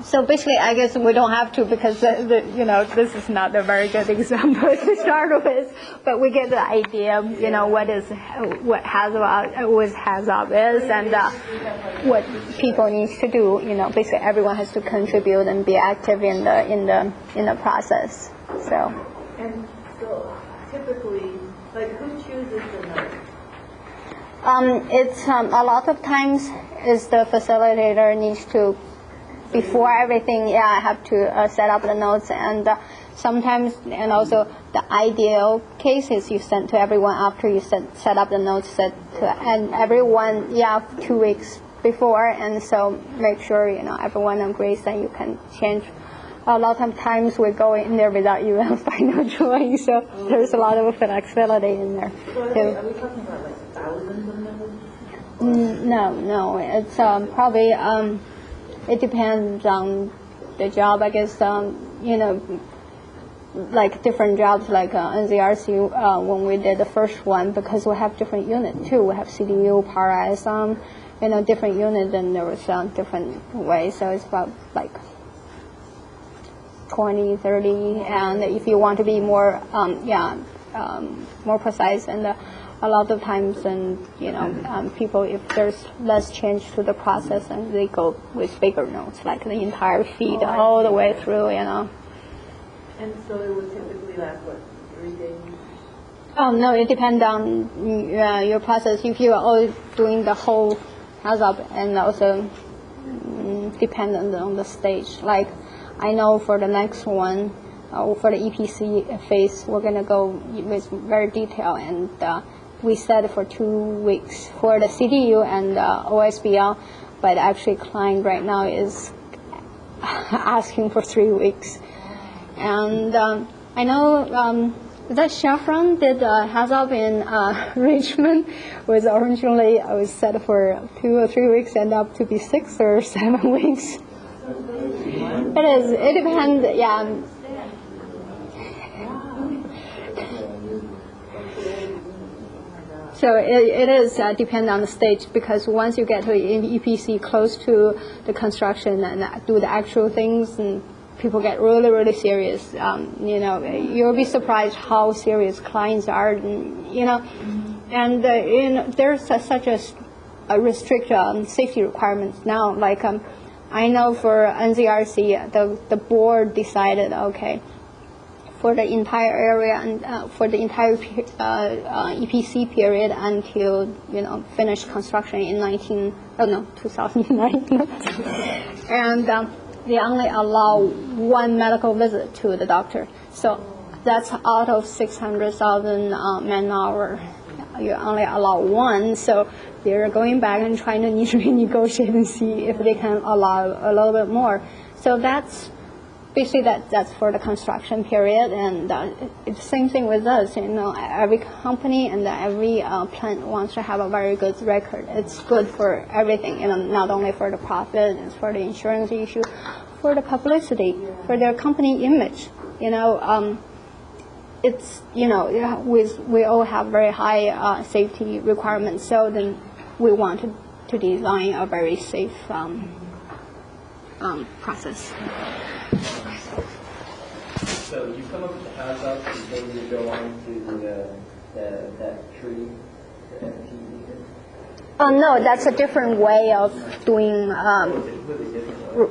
So basically, I guess we don't have to because this is not a very good example to start with. But we get the idea, what HAZOP is and what people need to do. Basically everyone has to contribute and be active in the process. So. And so typically, who chooses the note? It's a lot of times is the facilitator needs to. Before everything, I have to set up the notes, and sometimes, and also the ideal case is you send to everyone after you set up the notes, and everyone, 2 weeks before, and so make sure everyone agrees that you can change. A lot of times we go in there without even final drawing, so there's a lot of flexibility in there. So are we talking about thousands of notes? No, it's probably. It depends on the job, I guess. Like different jobs, like NZRC, when we did the first one, because we have different units too. We have CDU, PARA, different units, and there was different ways. So it's about 20, 30, and if you want to be more, more precise and. A lot of times, and people, if there's less change to the process, and they go with bigger notes, like the entire feed all the way through, And so it would typically last 3 days? No, it depends on your process. If you are all doing the whole HAZOP, and also dependent on the stage. Like I know for the next one, for the EPC phase, we're gonna go with very detailed and. We said for 2 weeks for the CDU and OSBL, but actually client right now is asking for 3 weeks. And I know that Chevron did HAZOP in Richmond was originally set for 2 or 3 weeks, and up to be 6 or 7 weeks. It depends, So it is depend on the stage, because once you get to EPC close to the construction and do the actual things, and people get really, really serious. You'll be surprised how serious clients are, and there's such a restrict safety requirements now. Like I know for NZRC, the board decided, okay, for the entire area and for the entire EPC period until finished construction in 2009, and they only allow 1 medical visit to the doctor. So that's out of 600,000 man-hour. You only allow 1, so they're going back and trying to renegotiate and see if they can allow a little bit more. So that's. Basically, that's for the construction period, and it's the same thing with us. Every company and every plant wants to have a very good record. It's good for everything, not only for the profit, it's for the insurance issue, for the publicity, for their company image. It's we all have very high safety requirements. So then we want to design a very safe process. So you come up with the HAZOP, and then you go on to that tree, the FTE? No, that's a different way of doing.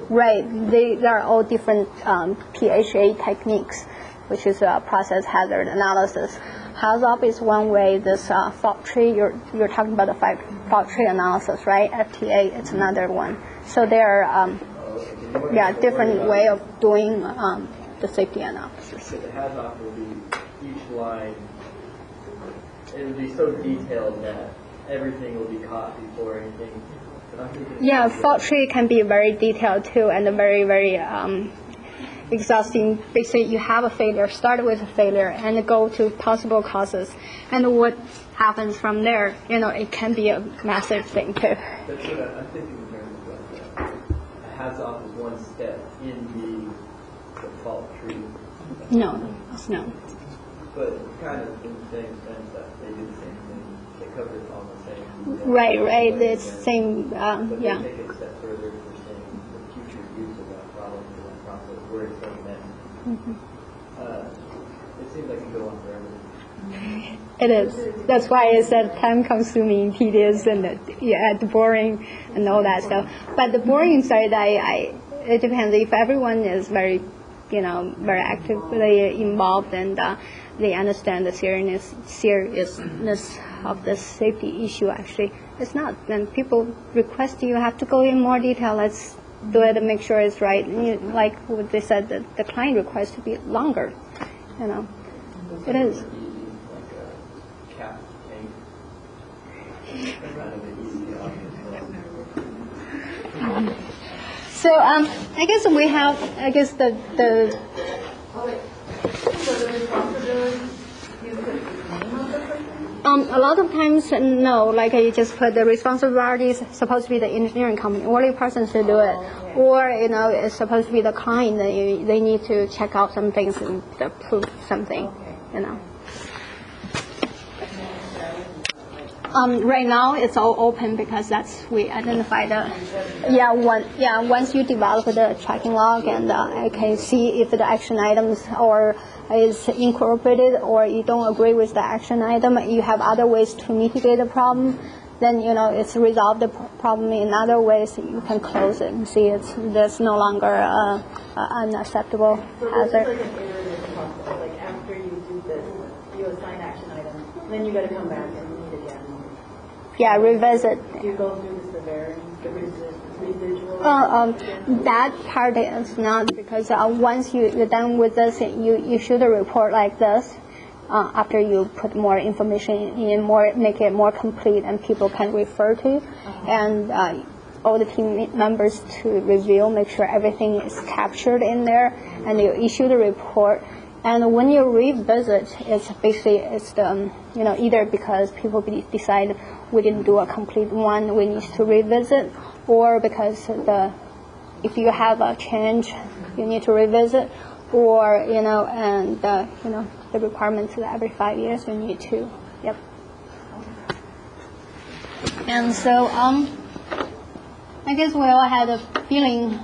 Right, they are all different PHA techniques, which is process hazard analysis. HAZOP is one way. This fault tree, you're talking about the fault tree analysis, right? FTA, it's another one. So there are different way of doing the safety analysis. So the HAZOP will be each line. It will be so detailed that everything will be caught before anything. Yeah, fault tree can be very detailed too, and very, very exhausting. Basically, you have a failure, start with a failure, and go to possible causes, and what happens from there. It can be a massive thing too. That's what I'm thinking in terms of a HAZOP is one step in the fault tree. No, it's no. But kind of in the same sense that they do the same thing. it covers all the same. Right. It's same. But Yeah. they take it a step further for saying the future use of that product or that process, where it's going next. It seems like it could go on forever. It is. That's why I said time-consuming, tedious, and boring, and all that stuff. But the boring side, it depends. If everyone is very actively involved and they understand the seriousness of the safety issue, actually, it's not. Then people request you have to go in more detail. Let's do it and make sure it's right. Like what they said, the client requests to be longer. It is. Like a cap tank. Kind of an easy obvious. So I guess we have. I guess the So the responsibility, you put the name of the person? a lot of times no, like you just put the responsibility is supposed to be the engineering company, or the person should do it, or it's supposed to be the client. They need to check out some things and prove something, Right now it's all open because we identified once you develop the tracking log and I can see if the action items is incorporated or you don't agree with the action item, you have other ways to mitigate the problem, then it's resolved the problem in other ways. You can close it and see there's no longer unacceptable hazard. So this is like an iterative process. Like after you do this, you assign action items, then you got to come back and meet again. Yeah, revisit. Do you go through the severity, the residual? That part is not, because once you're done with this, you shoot a report like this. After you put more information in, make it more complete, and people can refer to, and all the team members to review, make sure everything is captured in there, and you issue the report. And when you revisit, it's the either because people decide we didn't do a complete one, we need to revisit, or because if you have a change, you need to revisit, or the requirements that every 5 years you need to. Yep. And so I guess we all had a feeling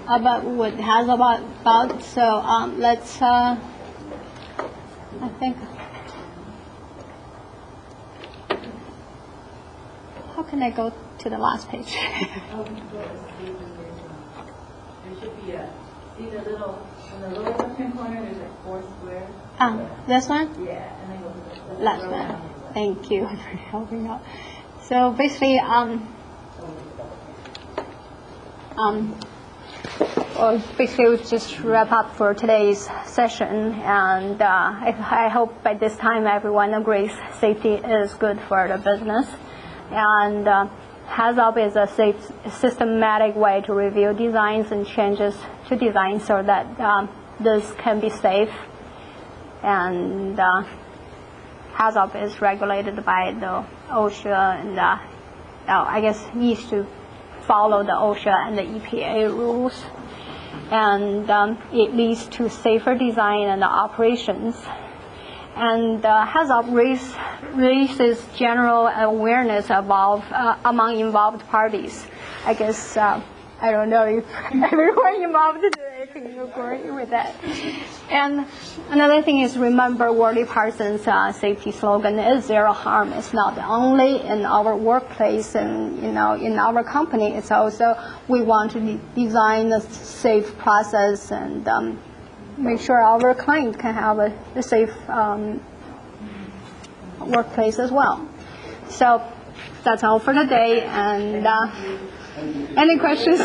about what has about. So let's. I think. How can I go to the last page? There should be see the little, in the lower left-hand corner, there's like 4 squares. This one? Yeah, and then go to the Last one. Thank you for helping out. So basically, we'll just wrap up for today's session, and I hope by this time everyone agrees safety is good for the business, and HAZOP is a systematic way to review designs and changes to design so that this can be safe, and HAZOP is regulated by the OSHA, and I guess needs to follow the OSHA and the EPA rules, and it leads to safer design and operations. And HAZOP raises general awareness among involved parties. I guess I don't know if everyone involved today can agree with that. And another thing is, remember Worley Parsons' safety slogan is zero harm. It's not only in our workplace and in our company. It's also we want to design a safe process and make sure our client can have a safe workplace as well. So that's all for today. And any questions?